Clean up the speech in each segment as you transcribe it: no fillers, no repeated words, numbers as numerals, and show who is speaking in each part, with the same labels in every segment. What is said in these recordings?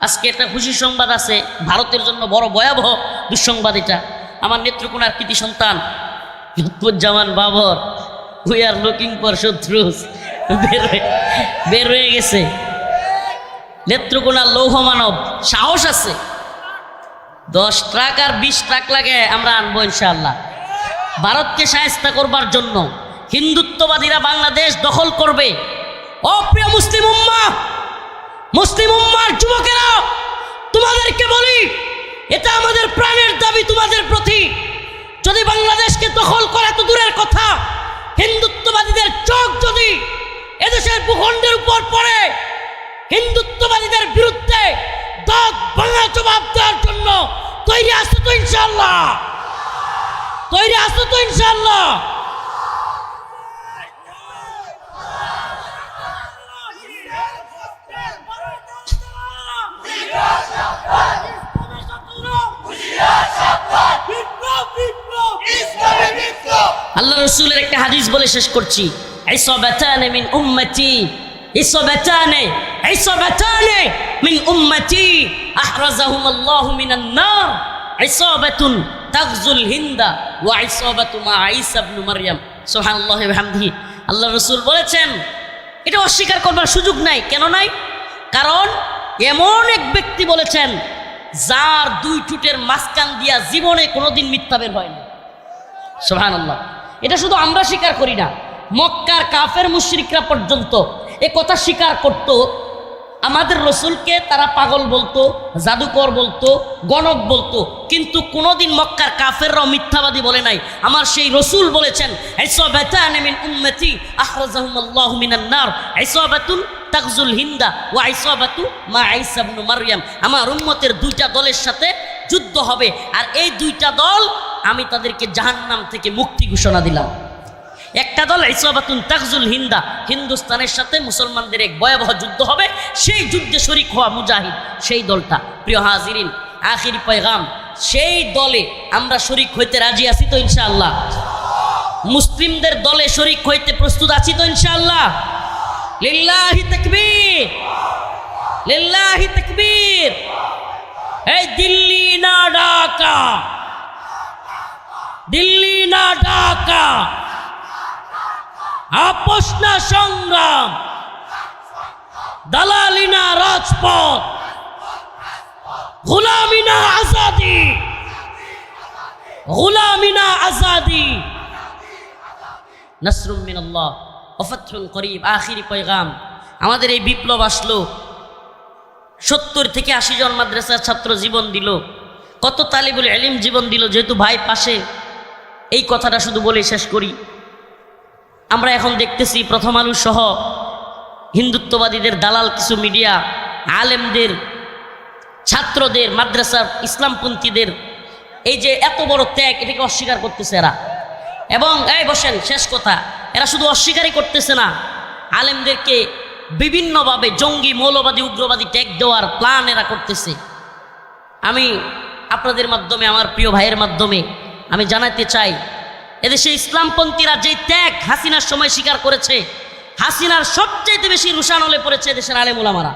Speaker 1: আজকে একটা খুশি সংবাদ আছে, ভারতের জন্য বড় ভয়াবহ দুঃসংবাদ এটা। আমার নেত্রকোনার কৃতি সন্তান Lutfuzzaman Babar, we are looking for শত্রুস, বের হয়ে গেছে। নেত্রকোনার লৌহ মানব, সাহস আছে, 10 ট্রাক আর 20 ট্রাক লাগে আমরা আনবো ইনশাআল্লাহ। ভারতকে শায়েস্তা করবার জন্য হিন্দুত্ববাদীরা বাংলাদেশ দখল করবে। অপ্রিয় মুসলিম উম্মাহ, মুসলিম উম্মার যুবকেরা, তোমাদেরকে বলি, এটা আমাদের প্রাণের দাবি তোমাদের প্রতি। যদি বাংলাদেশকে দখল করা তো দূরের কথা, হিন্দুত্ববাদীদের চোখ যদি এদেশের ভূখণ্ডের উপর পড়ে, হিন্দুত্ববাদীদের বিরুদ্ধে দাঁত ভাঙা জবাব দেওয়ার জন্য তৈরি আছো তো ইনশাআল্লাহ? তৈরি আছো তো ইনশাআল্লাহ? আল্লাহ রসুলের একটা হাদিস বলে শেষ করছি। ইসাবাতানে মিন উম্মতি, ইসাবাতানে মিন উম্মতি আহরাজাহুমুল্লাহু মিনান নার, ইসাবাতুন তাগজুল হিন্দা ওয়া ইসাবাতু মা ঈসা ইবনে মারইয়াম। সুবহানাল্লাহি ওয়া বিহামদিহি। আল্লাহ রসুল বলেছেন, এটা অস্বীকার করবার সুযোগ নাই। কেন নাই? কারণ এমন এক ব্যক্তি বলেছেন যার 2 ঠোঁটের মাঝখান দিয়া জীবনে কোনোদিন মিথ্যা বের হয় না। সুবহানাল্লাহ। এটা শুধু আমরা স্বীকার করি না, মক্কার কাফের মুশরিকরা পর্যন্ত এ কথা স্বীকার করত। আমাদের রসুলকে তারা পাগল বলতো, জাদুকর বলতো, গণক বলতো, কিন্তু কোনোদিন মক্কার কাফেররাও মিথ্যাবাদী বলে নাই। আমার সেই রসুল বলেছেন, ইসাবাতানে মিন উম্মতি আখরাজাহুমুল্লাহু মিনান নার, ইসাবাতুন তাগজুল হিন্দা ওয়া ইসাবাতু মা ঈসা ইবনে মারইয়াম। আমার উম্মতের 2টা দলের সাথে যুদ্ধ হবে, আর এই 2টা দল আমি তাদেরকে জাহান্নাম থেকে মুক্তি ঘোষণা দিলাম। একটা দল ইসাবাতুন তাগজুল হিন্দা, হিন্দুস্তানের সাথে মুসলমানদের এক ভয়াবহ যুদ্ধ হবে, সেই যুদ্ধে শরিক হওয়া মুজাহিদ, সেই দলটা। প্রিয় হাজিরিন, আখিরি পয়গাম, সেই দলে আমরা শরিক হইতে রাজি আছি তো ইনশাআল্লাহ? মুসলিমদের দলে শরিক হইতে প্রস্তুত আছি তো ইনশাআল্লাহ? লিল্লাহি তাকবীর, লিল্লাহি তাকবীর। এই দিল্লি না ঢাকা, দিল্লি না ঢাকা, আপোষ না সংগ্রাম, দালালি না রাজপথ, গোলামি না আজাদি, গোলামি না আজাদি। নাসরুম মিনাল্লাহ ওয়া ফাতহুন করিব। আখিরি পয়গাম, আমাদের এই বিপ্লব আসলো, 70 থেকে 80 জন মাদ্রাসার ছাত্র জীবন দিল, কত তালিবুল ইলম জীবন দিল। যেহেতু ভাই পাশে, এই কথাটা শুধু বলে শেষ করি। আমরা এখন দেখতেছি প্রথম আলো সহ হিন্দুত্ববাদীদের দালাল কিছু মিডিয়া, আলেমদের, ছাত্রদের, মাদ্রাসার ইসলামপন্থীদের এই যে এত বড় ত্যাগ, এটাকে অস্বীকার করতেছে এরা। এবং এই বসেন, শেষ কথা, এরা শুধু অস্বীকারই করতেছে না, আলেমদেরকে বিভিন্নভাবে জঙ্গি, মৌলবাদী, উগ্রবাদী ট্যাগ দেওয়ার প্ল্যান এরা করতেছে। আমি আপনাদের মাধ্যমে, আমার প্রিয় ভাইয়ের মাধ্যমে আমি জানাতে চাই, এদেশে ইসলামপন্থীরা যে ত্যাগ হাসিনার সময় স্বীকার করেছে, হাসিনার সবচেয়ে বেশি রুশানলে পড়েছে দেশের আলেম ওলামারা।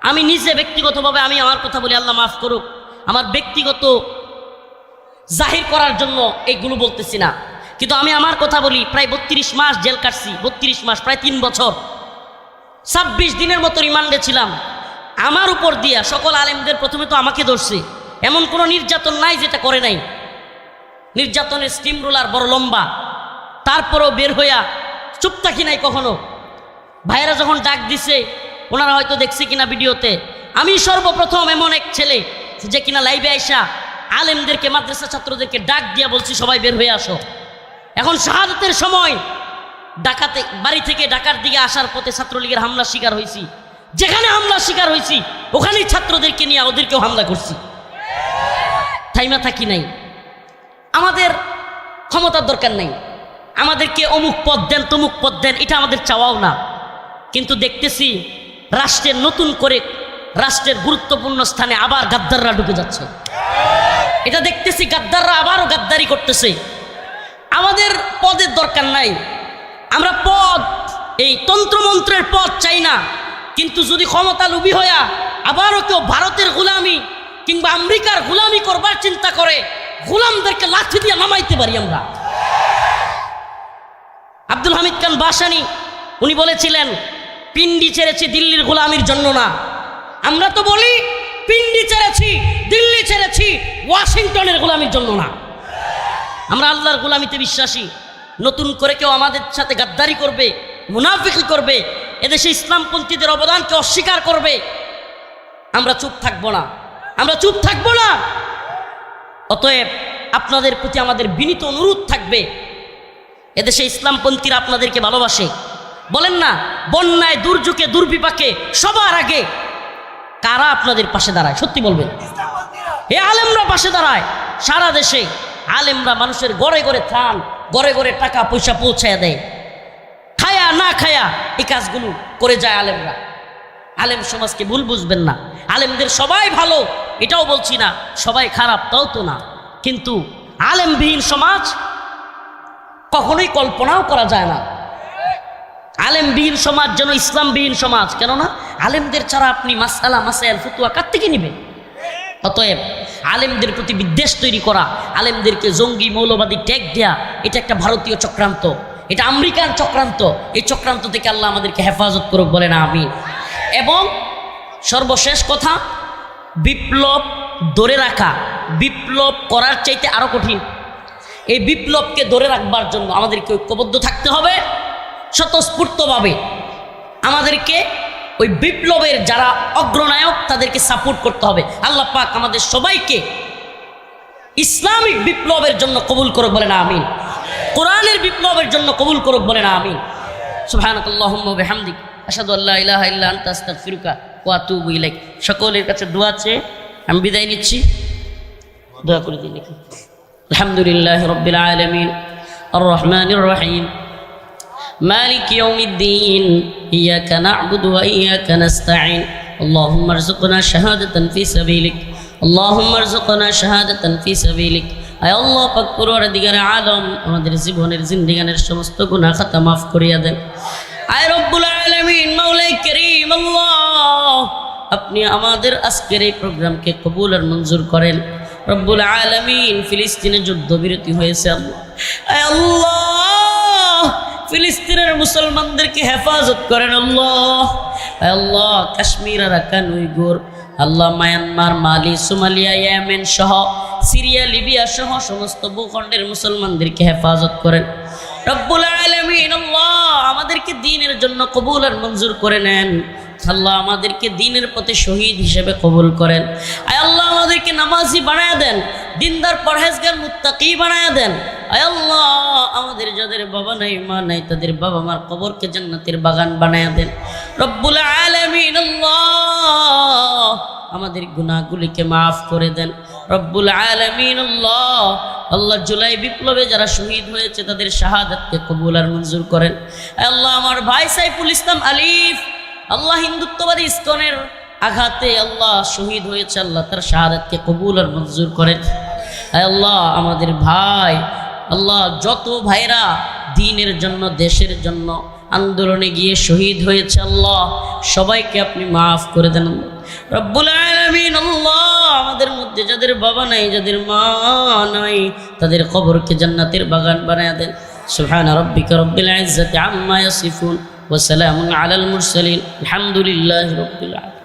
Speaker 1: আমি নিজে ব্যক্তিগতভাবে, আমি আমার কথা বলি, আল্লাহ মাফ করুক, আমার ব্যক্তিগত জাহির করার জন্য এইগুলো বলতেছি না, কিন্তু আমি আমার কথা বলি। প্রায় 32 মাস জেল কাটছি, 32 মাস, প্রায় 3 বছর, 26 দিনের মতো রিমান্ডে ছিলাম। আমার উপর দিয়া সকল আলেমদের প্রথমে তো আমাকে ধরছে। এমন কোনো নির্যাতন নাই যেটা করে নাই, নির্যাতনের স্টিম রোলার বড় লম্বা, তারপরেও বের হইয়া চুপ থাকি নাই কখনো। ভাইয়েরা যখন ডাক দিছে, ওনারা হয়তো দেখছে কিনা ভিডিওতে, আমি সর্বপ্রথম এমন এক ছেলে যে কিনা লাইভে আইসা আলেমদেরকে, মাদ্রাসা ছাত্রদেরকে ডাক দিয়া বলছি, সবাই বের হয়ে আসো। এখন শাহাদাতের সময় ডাকাতে বাড়ি থেকে ঢাকার দিকে আসার পথে ছাত্রলীগের হামলা শিকার হয়েছি। যেখানে হামলা শিকার হয়েছি ওখানেই ছাত্রদেরকে নিয়ে ওদেরকেও হামলা করছি, থাইমা থাকি নাই। আমাদের ক্ষমতার দরকার নাই, আমাদেরকে অমুক পদ দেন, তমুক পদ দেন, এটা আমাদের চাওয়াও না। কিন্তু দেখতেছি রাষ্ট্রের নতুন করে, রাষ্ট্রের গুরুত্বপূর্ণ স্থানে আবার গাদ্দাররা ঢুকে যাচ্ছে। এটা দেখতেছি গাদ্দাররা আবারও গাদ্দারি করতেছে। আমাদের পদের দরকার নাই, আমরা পদ, এই তন্ত্রমন্ত্রের পদ চাই না। কিন্তু যদি ক্ষমতা লোভী হইয়া আবারও কেউ ভারতের গোলামি কিংবা আমেরিকার গোলামি করবার চিন্তা করে, গোলামদেরকে লাঠি দিয়ে নামাইতে পারি আমরা। আব্দুল হামিদ খান বাসানি উনি বলেছিলেন, পিন্ডি ছেড়েছি দিল্লির গোলামির জন্য না। আমরা তো বলি পিন্ডি ছেড়েছি, দিল্লি ছেড়েছি, ওয়াশিংটনের গোলামির জন্য না। আমরা আল্লাহর গোলামিতে বিশ্বাসী। নতুন করে কেউ আমাদের সাথে গাদ্দারি করবে, মুনাফিকি করবে, এদেশে ইসলামপন্থীদের অবদানকে অস্বীকার করবে, আমরা চুপ থাকবো না, আমরা চুপ থাকবো না। অতএব আপনাদের প্রতি আমাদের বিনীত অনুরোধ থাকবে, এদেশে ইসলামপন্থীরা আপনাদেরকে ভালোবাসে। বলেন না, বন্যায়, দুর্যোগে, দুর্বিপাকে সবার আগে কারা আপনাদের পাশে দাঁড়ায়? সত্যি বলবেন। এ আলেমরা পাশে দাঁড়ায়। সারা দেশে আলেমরা মানুষের ঘরে ঘরে ত্রাণ, ঘরে ঘরে টাকা পয়সা পৌঁছায় দেয়। খায়া না খায়া এই কাজগুলো করে যায় আলেমরা। আলেম সমাজকে ভুল বুঝবেন না। আলেমদের সবাই ভালো এটাও বলছি না, সবাই খারাপ তাও তো না, কিন্তু আলেমবিহীন সমাজ কখনোই কল্পনাও করা যায় না। আলেমবিহীন সমাজ যেন ইসলামবিহীন সমাজ। কেননা আলেমদের ছাড়া আপনি মাসআলা মাসাইল ফতোয়া কার থেকে নেবেন? অতএব আলেমদের প্রতি বিদ্বেষ তৈরি করা, আলেমদেরকে জঙ্গি মৌলবাদী ট্যাগ দেয়া, এটা একটা ভারতীয় চক্রান্ত, এটা আমেরিকান চক্রান্ত। এই চক্রান্ত থেকে আল্লাহ আমাদেরকে হেফাজত করুক, বলে না আমিন। এবং সর্বশেষ কথা, বিপ্লব ধরে রাখা বিপ্লব করার চাইতে আরো কঠিন। এই বিপ্লবকে ধরে রাখবার জন্য আমাদেরকে ঐক্যবদ্ধ থাকতে হবে, স্বতঃস্ফূর্তভাবে আমাদেরকে ওই বিপ্লবের যারা অগ্রনায়ক তাদেরকে সাপোর্ট করতে হবে। আল্লাহ পাক আমাদের সবাইকে ইসলামিক বিপ্লবের জন্য কবুল করুক, বলে না আমিন। কোরআনের বিপ্লবের জন্য কবুল করুক, বলে না আমিন। সুবহানাকাল্লাহুম্মা ওয়া বিহামদিক আশহাদু আল্লা ইলাহা ইল্লা আনতা আস্তাগফিরুকা ওয়া আতুবু ইলাইক। সকলের কাছে দোয়া চেয়ে আমি বিদায় নিচ্ছি। দোয়া করে দিন নাকি। আলহামদুলিল্লাহি রাব্বিল আলামিন আর রহমানির রহিম মালিক ইয়াউমিদ্দিন ইয়াকা না'বুদু ওয়া ইয়াকা নাস্তাঈন আল্লাহুম্মা আরযুকনা শাহাদাতান ফি সাবিলিক আল্লাহুম্মা আরযুকনা শাহাদাতান ফি সাবিলিক। আয় আল্লাহ পাক পরওয়ারদিগারে আলম আমাদের জীবনের জিন্দেগানের সমস্ত গুনাহ খাতা মাফ করিয়া দেন। আয় রব্বুল আলামিন মাওলাই কারীম আল্লাহ, আপনি আমাদের আজকের এই প্রোগ্রামকে কবুল আর মঞ্জুর করেন। রব্বুল আলামিন ফিলিস্তিনে যুদ্ধবিরতি হয়েছে আল্লাহ, আয় আল্লাহ ফিলিস্তিনের মুসলমানদেরকে হেফাজত করেন আল্লাহ। আয় আল্লাহ কাশ্মীর, আরাকান, উইগুর, আল্লাহ মায়ানমার, মালি, সোমালিয়া, ইয়েমেন সহ সিরিয়া, লিবিয়া সহ সমস্ত ভূখণ্ডের মুসলমানদেরকে হেফাজত করেন। রব্বুল আলামিন আল্লাহ আমাদেরকে দ্বীনের জন্য কবুল আর মঞ্জুর করে নেন। আল্লাহ আমাদেরকে দ্বীনের পথে শহীদ হিসেবে কবুল করেন। আয় আল্লাহ আমাদেরকে নামাজি বানায়া দেন, দিনদার পরহেজগার মুত্তাকি বানায়া দেন। আয় আল্লাহ আমাদের যাদের বাবা নাই মা নাই তাদের বাবা মার কবরকে জান্নাতের বাগান বানায়া দেন। রব্বুল আলামিন আল্লাহ আমাদের গুনাহগুলিকে মাফ করে দেন। রব্বুল আলামিন আল্লাহ আল্লাহ জুলাই বিপ্লবে যারা শহীদ হয়েছে তাদের শাহাদাতকে কবুল আর মঞ্জুর করেন। আল্লাহ আমার ভাই সাইফুল ইসলাম আলিফ আল্লাহ হিন্দুত্ববাদী ইসকনের আঘাতে আল্লাহ শহীদ হয়েছে, আল্লাহ তার শাহাদাতকে কবুল আর মঞ্জুর করেন। আল্লাহ আমাদের ভাই আল্লাহ যত ভাইরা দ্বীনের জন্য দেশের জন্য আন্দোলনে গিয়ে শহীদ হয়েছে আল্লাহ সবাইকে আপনি মাফ করে দেন। রব্বুল আলামিন আল্লাহ আমাদের মধ্যে যাদের বাবা নাই যাদের মা নাই তাদের কবরকে জান্নাতের বাগান বানায়া দেন। সুবহান রাব্বিকা রব্বিল ইজ্জাতি আম্মা ইয়াসিফুন ওয়া সালামুন আলাল মুরসালিন আলহামদুলিল্লাহি রাব্বিল আলামিন।